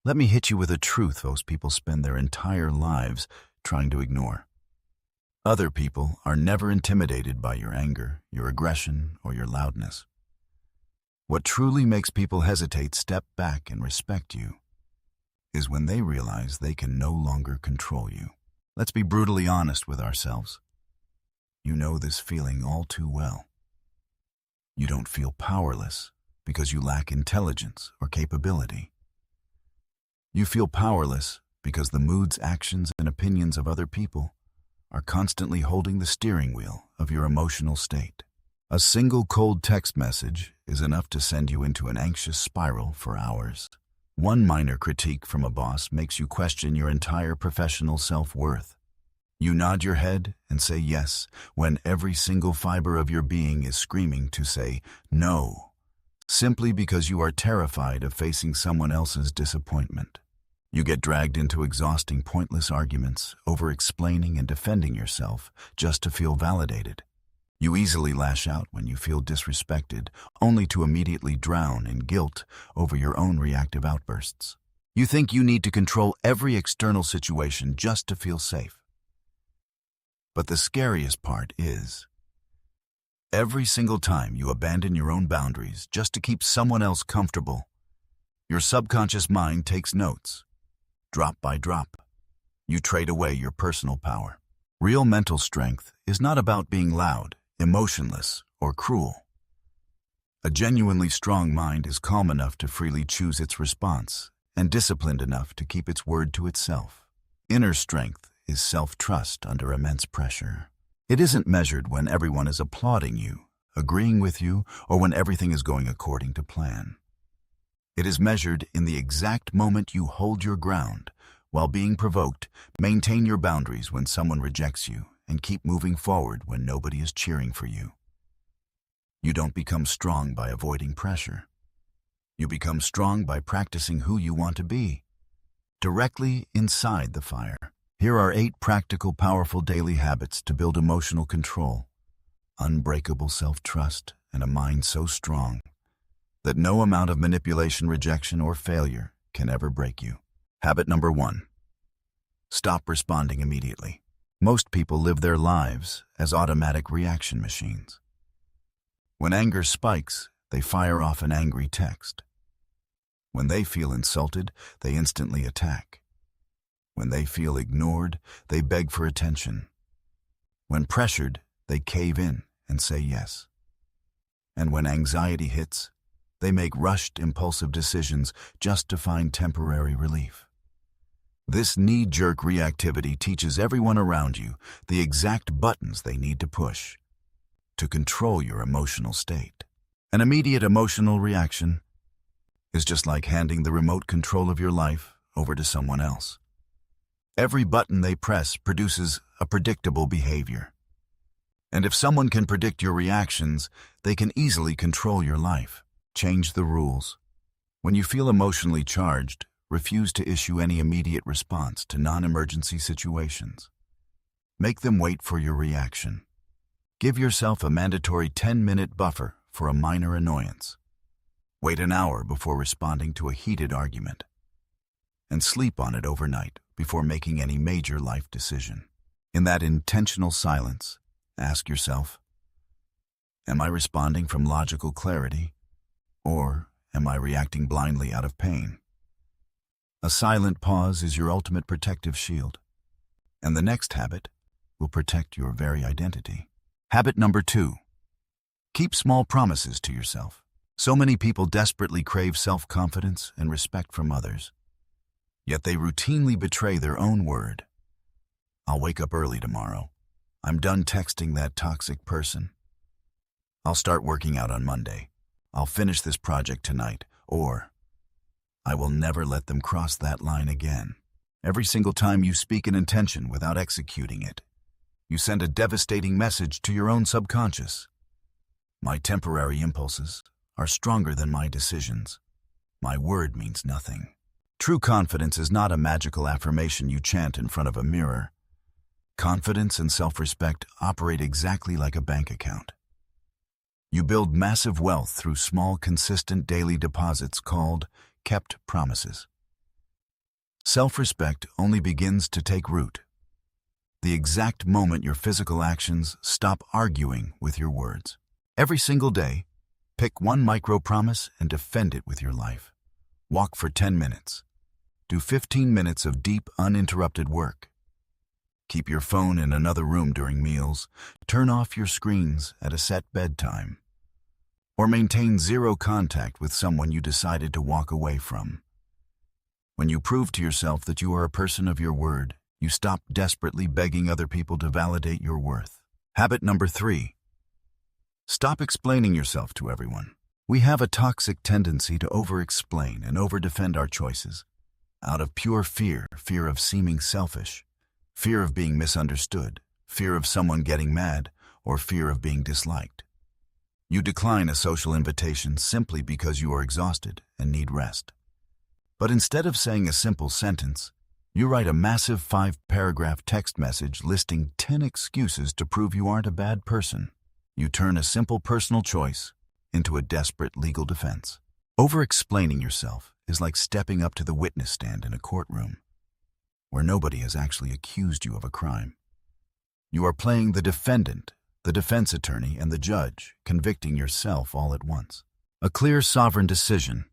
Let me hit you with a truth most people spend their entire lives trying to ignore. Other people are never intimidated by your anger, your aggression, or your loudness. What truly makes people hesitate, step back, and respect you is when they realize they can no longer control you. Let's be brutally honest with ourselves. You know this feeling all too well. You don't feel powerless because you lack intelligence or capability. You feel powerless because the moods, actions, and opinions of other people are constantly holding the steering wheel of your emotional state. A single cold text message is enough to send you into an anxious spiral for hours. One minor critique from a boss makes you question your entire professional self-worth. You nod your head and say yes when every single fiber of your being is screaming to say no, simply because you are terrified of facing someone else's disappointment. You get dragged into exhausting, pointless arguments, over-explaining and defending yourself just to feel validated. You easily lash out when you feel disrespected, only to immediately drown in guilt over your own reactive outbursts. You think you need to control every external situation just to feel safe. But the scariest part is, every single time you abandon your own boundaries just to keep someone else comfortable, your subconscious mind takes notes. Drop by drop, you trade away your personal power. Real mental strength is not about being loud, emotionless, or cruel. A genuinely strong mind is calm enough to freely choose its response and disciplined enough to keep its word to itself. Inner strength is self-trust under immense pressure. It isn't measured when everyone is applauding you, agreeing with you, or when everything is going according to plan. It is measured in the exact moment you hold your ground, while being provoked, maintain your boundaries when someone rejects you, and keep moving forward when nobody is cheering for you. You don't become strong by avoiding pressure. You become strong by practicing who you want to be, directly inside the fire. Here are 8 practical, powerful daily habits to build emotional control, unbreakable self-trust, and a mind so strong that no amount of manipulation, rejection, or failure can ever break you. Habit number 1. Stop responding immediately. Most people live their lives as automatic reaction machines. When anger spikes, they fire off an angry text. When they feel insulted, they instantly attack. When they feel ignored, they beg for attention. When pressured, they cave in and say yes. And when anxiety hits, they make rushed, impulsive decisions just to find temporary relief. This knee-jerk reactivity teaches everyone around you the exact buttons they need to push to control your emotional state. An immediate emotional reaction is just like handing the remote control of your life over to someone else. Every button they press produces a predictable behavior. And if someone can predict your reactions, they can easily control your life. Change the rules. When you feel emotionally charged, refuse to issue any immediate response to non-emergency situations. Make them wait for your reaction. Give yourself a mandatory 10-minute buffer for a minor annoyance. Wait an hour before responding to a heated argument. And sleep on it overnight before making any major life decision. In that intentional silence, ask yourself, am I responding from logical clarity, or am I reacting blindly out of pain? A silent pause is your ultimate protective shield, and the next habit will protect your very identity. Habit number 2. Keep small promises to yourself. So many people desperately crave self-confidence and respect from others, yet they routinely betray their own word. I'll wake up early tomorrow. I'm done texting that toxic person. I'll start working out on Monday. I'll finish this project tonight, or I will never let them cross that line again. Every single time you speak an intention without executing it, you send a devastating message to your own subconscious. My temporary impulses are stronger than my decisions. My word means nothing. True confidence is not a magical affirmation you chant in front of a mirror. Confidence and self-respect operate exactly like a bank account. You build massive wealth through small, consistent daily deposits called kept promises. Self-respect only begins to take root the exact moment your physical actions stop arguing with your words. Every single day, pick one micro-promise and defend it with your life. Walk for 10 minutes. Do 15 minutes of deep, uninterrupted work. Keep your phone in another room during meals. Turn off your screens at a set bedtime. Or maintain zero contact with someone you decided to walk away from. When you prove to yourself that you are a person of your word, you stop desperately begging other people to validate your worth. Habit number 3. Stop explaining yourself to everyone. We have a toxic tendency to over-explain and over-defend our choices. Out of pure fear of seeming selfish, fear of being misunderstood, fear of someone getting mad, or fear of being disliked. You decline a social invitation simply because you are exhausted and need rest. But instead of saying a simple sentence, you write a massive 5-paragraph text message listing 10 excuses to prove you aren't a bad person. You turn a simple personal choice into a desperate legal defense. Over-explaining yourself is like stepping up to the witness stand in a courtroom, where nobody has actually accused you of a crime. You are playing the defendant, the defense attorney, and the judge, convicting yourself all at once. A clear, sovereign decision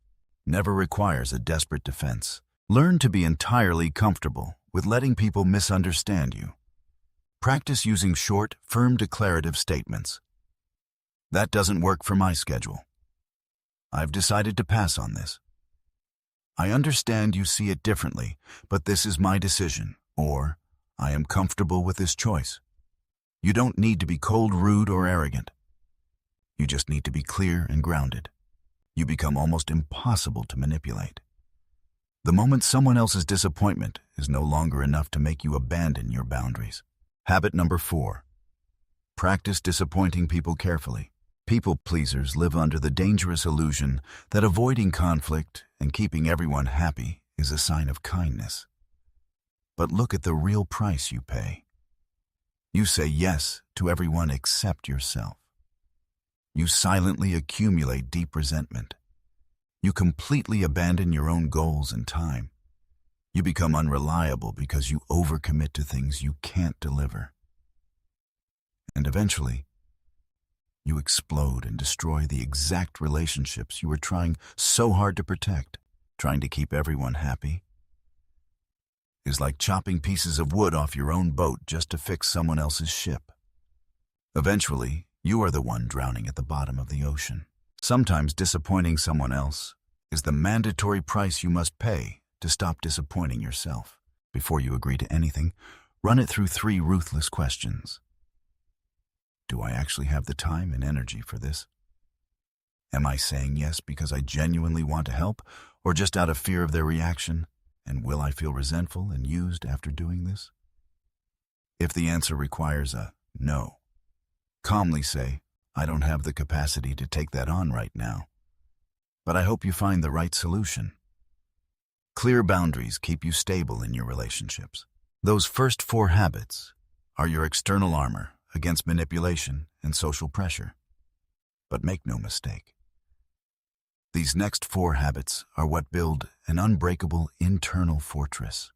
never requires a desperate defense. Learn to be entirely comfortable with letting people misunderstand you. Practice using short, firm declarative statements. That doesn't work for my schedule. I've decided to pass on this. I understand you see it differently, but this is my decision, or I am comfortable with this choice. You don't need to be cold, rude, or arrogant. You just need to be clear and grounded. You become almost impossible to manipulate. The moment someone else's disappointment is no longer enough to make you abandon your boundaries. Habit number 4. Practice disappointing people carefully. People pleasers live under the dangerous illusion that avoiding conflict and keeping everyone happy is a sign of kindness. But look at the real price you pay. You say yes to everyone except yourself. You silently accumulate deep resentment. You completely abandon your own goals and time. You become unreliable because you overcommit to things you can't deliver. And eventually, you explode and destroy the exact relationships you were trying so hard to protect. Trying to keep everyone happy is like chopping pieces of wood off your own boat just to fix someone else's ship. Eventually, you are the one drowning at the bottom of the ocean. Sometimes disappointing someone else is the mandatory price you must pay to stop disappointing yourself. Before you agree to anything, run it through 3 ruthless questions. Do I actually have the time and energy for this? Am I saying yes because I genuinely want to help, or just out of fear of their reaction? And will I feel resentful and used after doing this? If the answer requires a no, calmly say, I don't have the capacity to take that on right now, but I hope you find the right solution. Clear boundaries keep you stable in your relationships. Those first 4 habits are your external armor against manipulation and social pressure. But make no mistake, these next 4 habits are what build an unbreakable internal fortress.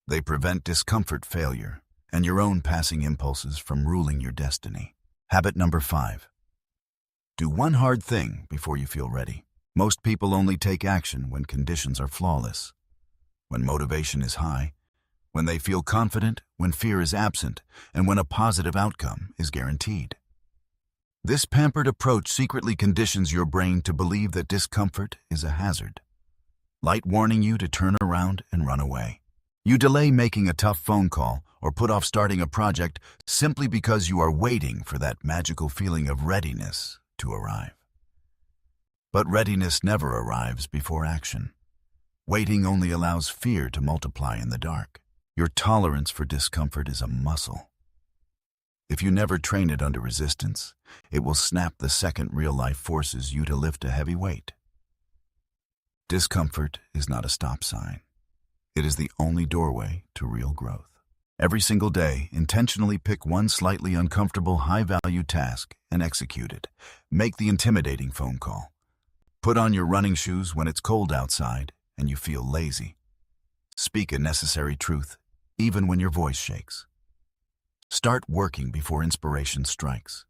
They prevent discomfort, failure, and your own passing impulses from ruling your destiny. Habit number 5. Do one hard thing before you feel ready. Most people only take action when conditions are flawless, when motivation is high, when they feel confident, when fear is absent, and when a positive outcome is guaranteed. This pampered approach secretly conditions your brain to believe that discomfort is a hazard, light warning you to turn around and run away. You delay making a tough phone call or put off starting a project simply because you are waiting for that magical feeling of readiness to arrive. But readiness never arrives before action. Waiting only allows fear to multiply in the dark. Your tolerance for discomfort is a muscle. If you never train it under resistance, it will snap the second real life forces you to lift a heavy weight. Discomfort is not a stop sign. It is the only doorway to real growth. Every single day, intentionally pick one slightly uncomfortable, high-value task and execute it. Make the intimidating phone call. Put on your running shoes when it's cold outside and you feel lazy. Speak a necessary truth, even when your voice shakes. Start working before inspiration strikes.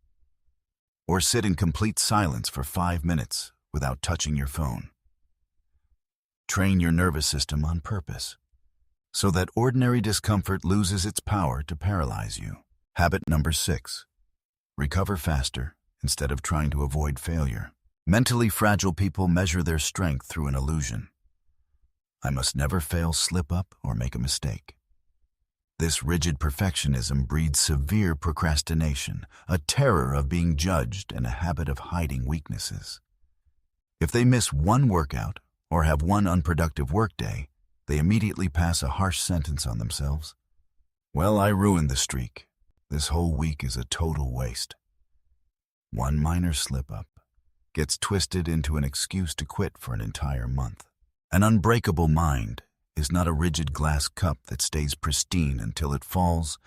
Or sit in complete silence for 5 minutes without touching your phone. Train your nervous system on purpose, so that ordinary discomfort loses its power to paralyze you. Habit number 6. Recover faster instead of trying to avoid failure. Mentally fragile people measure their strength through an illusion. I must never fail, slip up, or make a mistake. This rigid perfectionism breeds severe procrastination, a terror of being judged, and a habit of hiding weaknesses. If they miss one workout or have one unproductive workday, they immediately pass a harsh sentence on themselves. Well, I ruined the streak. This whole week is a total waste. One minor slip-up gets twisted into an excuse to quit for an entire month. An unbreakable mind is not a rigid glass cup that stays pristine until it falls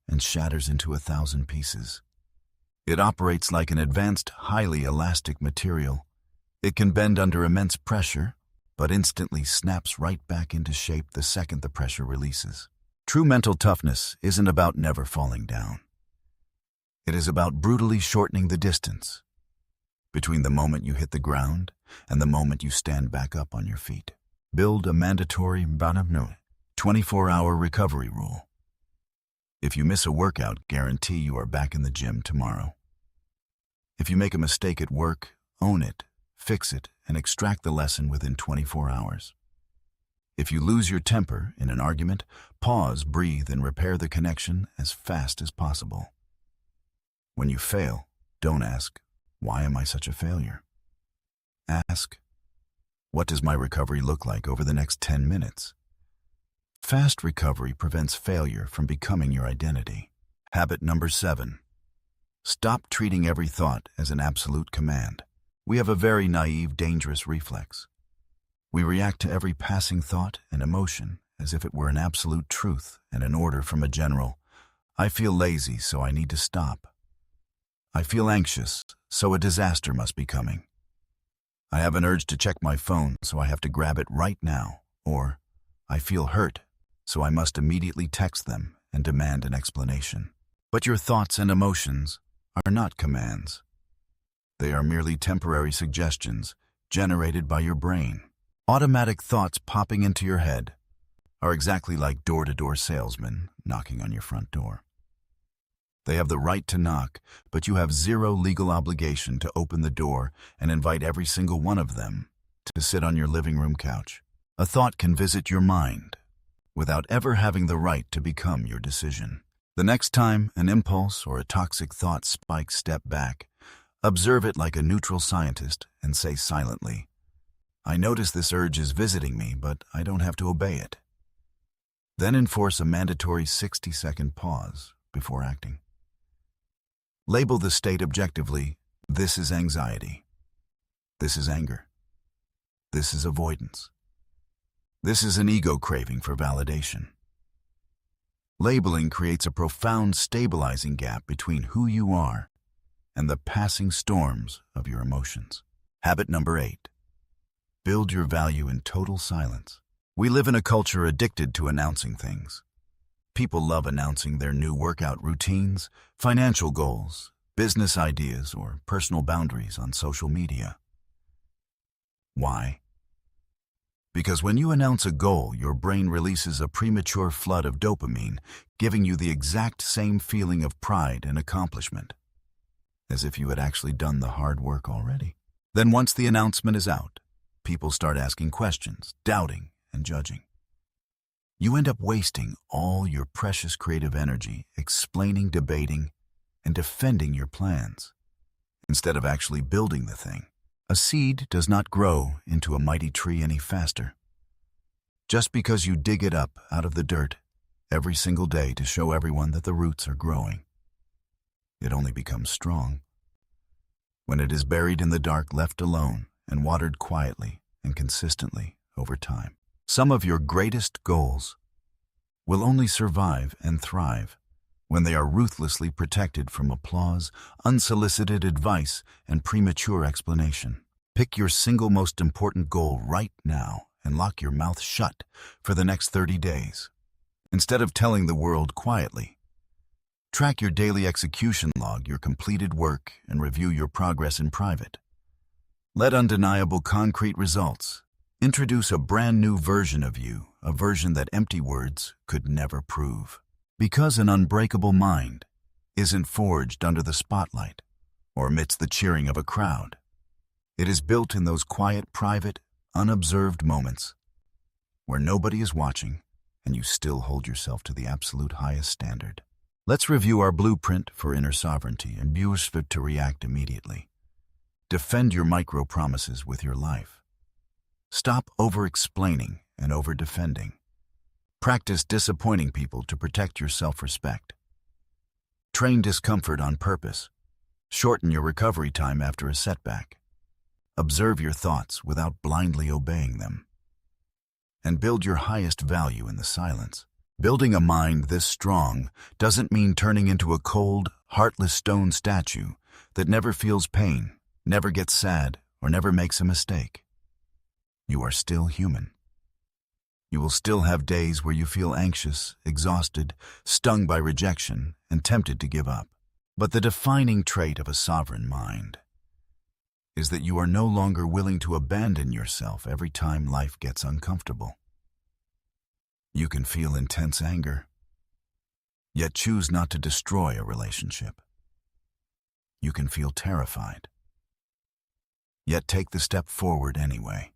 and shatters into 1,000 pieces. It operates like an advanced, highly elastic material. It can bend under immense pressure, but instantly snaps right back into shape the second the pressure releases. True mental toughness isn't about never falling down. It is about brutally shortening the distance between the moment you hit the ground and the moment you stand back up on your feet. Build a mandatory 24-hour recovery rule. If you miss a workout, guarantee you are back in the gym tomorrow. If you make a mistake at work, own it, fix it, and extract the lesson within 24 hours. If you lose your temper in an argument, pause, breathe, and repair the connection as fast as possible. When you fail, don't ask, "Why am I such a failure?" Ask, "What does my recovery look like over the next 10 minutes?" Fast recovery prevents failure from becoming your identity. Habit number 7. Stop treating every thought as an absolute command. We have a very naive, dangerous reflex. We react to every passing thought and emotion as if it were an absolute truth and an order from a general. I feel lazy, so I need to stop. I feel anxious, so a disaster must be coming. I have an urge to check my phone, so I have to grab it right now. Or, I feel hurt, so I must immediately text them and demand an explanation. But your thoughts and emotions are not commands. They are merely temporary suggestions generated by your brain. Automatic thoughts popping into your head are exactly like door-to-door salesmen knocking on your front door. They have the right to knock, but you have zero legal obligation to open the door and invite every single one of them to sit on your living room couch. A thought can visit your mind without ever having the right to become your decision. The next time an impulse or a toxic thought spikes, step back, observe it like a neutral scientist, and say silently, "I notice this urge is visiting me, but I don't have to obey it." Then enforce a mandatory 60-second pause before acting. Label the state objectively. This is anxiety. This is anger. This is avoidance. This is an ego craving for validation. Labeling creates a profound stabilizing gap between who you are and the passing storms of your emotions. Habit number 8. Build your value in total silence. We live in a culture addicted to announcing things. People love announcing their new workout routines, financial goals, business ideas, or personal boundaries on social media. Why? Because when you announce a goal, your brain releases a premature flood of dopamine, giving you the exact same feeling of pride and accomplishment, as if you had actually done the hard work already. Then once the announcement is out, people start asking questions, doubting, and judging. You end up wasting all your precious creative energy explaining, debating, and defending your plans, instead of actually building the thing. A seed does not grow into a mighty tree any faster. Just because you dig it up out of the dirt every single day to show everyone that the roots are growing, it only becomes strong when it is buried in the dark, left alone, and watered quietly and consistently over time. Some of your greatest goals will only survive and thrive when they are ruthlessly protected from applause, unsolicited advice, and premature explanation. Pick your single most important goal right now and lock your mouth shut for the next 30 days. Instead of telling the world quietly, track your daily execution log, your completed work, and review your progress in private. Let undeniable concrete results introduce a brand new version of you, a version that empty words could never prove. Because an unbreakable mind isn't forged under the spotlight or amidst the cheering of a crowd. It is built in those quiet, private, unobserved moments where nobody is watching and you still hold yourself to the absolute highest standard. Let's review our blueprint for inner sovereignty and be fit to react immediately. Defend your micro-promises with your life. Stop over-explaining and over-defending. Practice disappointing people to protect your self-respect. Train discomfort on purpose. Shorten your recovery time after a setback. Observe your thoughts without blindly obeying them. And build your highest value in the silence. Building a mind this strong doesn't mean turning into a cold, heartless stone statue that never feels pain, never gets sad, or never makes a mistake. You are still human. You will still have days where you feel anxious, exhausted, stung by rejection, and tempted to give up. But the defining trait of a sovereign mind is that you are no longer willing to abandon yourself every time life gets uncomfortable. You can feel intense anger, yet choose not to destroy a relationship. You can feel terrified, yet take the step forward anyway.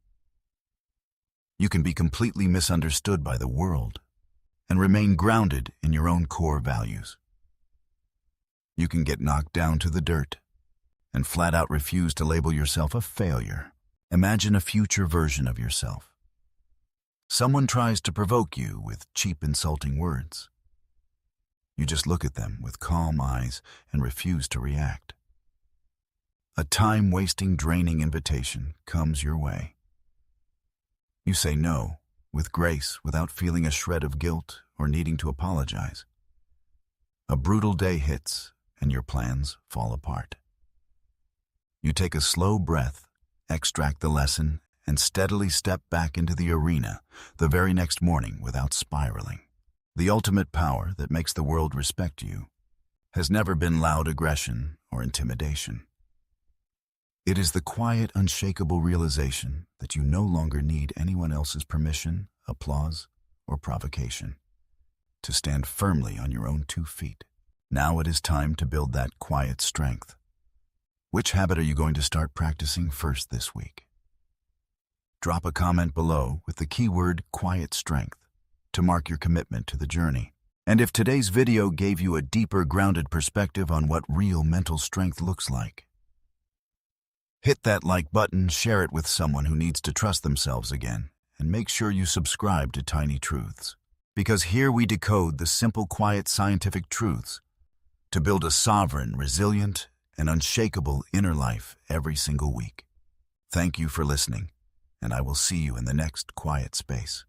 You can be completely misunderstood by the world and remain grounded in your own core values. You can get knocked down to the dirt and flat out refuse to label yourself a failure. Imagine a future version of yourself. Someone tries to provoke you with cheap, insulting words. You just look at them with calm eyes and refuse to react. A time-wasting, draining invitation comes your way. You say no, with grace, without feeling a shred of guilt or needing to apologize. A brutal day hits, and your plans fall apart. You take a slow breath, extract the lesson, and steadily step back into the arena the very next morning without spiraling. The ultimate power that makes the world respect you has never been loud aggression or intimidation. It is the quiet, unshakable realization that you no longer need anyone else's permission, applause, or provocation to stand firmly on your own 2 feet. Now it is time to build that quiet strength. Which habit are you going to start practicing first this week? Drop a comment below with the keyword quiet strength to mark your commitment to the journey. And if today's video gave you a deeper, grounded perspective on what real mental strength looks like, hit that like button, share it with someone who needs to trust themselves again, and make sure you subscribe to Tiny Truths. Because here we decode the simple, quiet, scientific truths to build a sovereign, resilient, and unshakable inner life every single week. Thank you for listening, and I will see you in the next quiet space.